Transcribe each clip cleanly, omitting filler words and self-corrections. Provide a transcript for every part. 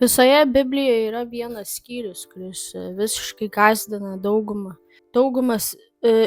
Visoje Biblijoje yra vienas skyrius, kuris visiškai gąsdina daugumas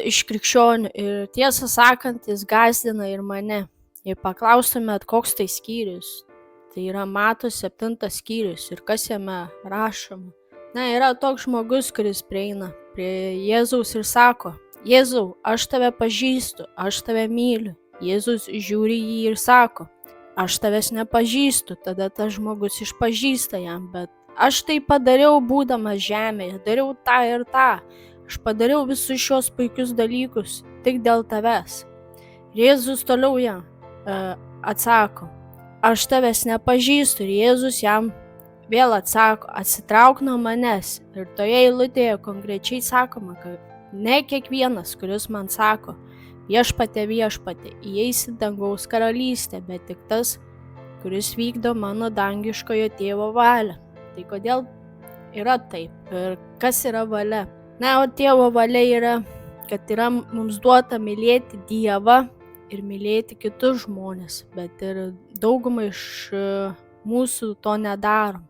iš krikščionių ir tiesą sakant, jis gąsdina ir mane. Jei paklaustumėt, koks tai skyrius, tai yra Mato 7 skyrius ir kas jame rašoma. Yra toks žmogus, kuris prieina prie Jėzaus ir sako: Jėzau, aš tave pažįstu, aš tave myliu. Jėzus žiūri jį ir sako: aš tavęs nepažįstu. Tada tas žmogus išpažįsta jam: bet aš tai padariau būdamas žemėje, dariau tą ir tą. Aš padariau visus šios puikius dalykus tik dėl tavęs. Jėzus toliau jam atsako: aš tavęs nepažįstu. Ir Jėzus jam vėl atsako: atsitrauk nuo manęs. Ir toje eilutėje konkrečiai sakoma, kad ne kiekvienas, kuris man sako: viešpatie, viešpatie, įeis į dangaus karalystę, bet tik tas, kuris vykdo mano dangiškojo tėvo valią. Tai kodėl yra taip? Ir kas yra valia? O tėvo valia yra, kad yra mums duota mylėti Dievą ir mylėti kitus žmones, bet ir daugumai iš mūsų to nedarom.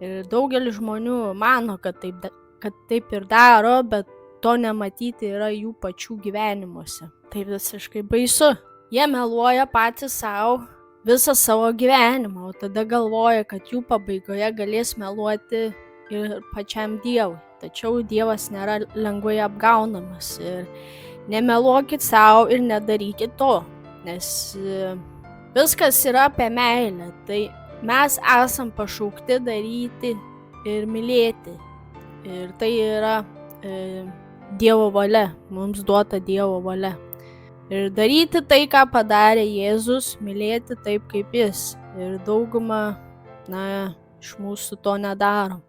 Ir daugelis žmonių mano, kad taip ir daro, bet to nematyti yra jų pačių gyvenimuose. Tai visiškai baisu. Jie meluoja patys savo visą savo gyvenimą, o tada galvoja, kad jų pabaigoje galės meluoti ir pačiam Dievui. Tačiau Dievas nėra lengvai apgaunamas ir nemeluokit savo ir nedarykit to, nes viskas yra apie meilę. Tai mes esam pašaukti daryti ir mylėti. Ir tai yra Dievo valia, mums duota Dievo valia. Ir daryti tai, ką padarė Jėzus, mylėti taip kaip jis. Ir dauguma iš mūsų to nedaro.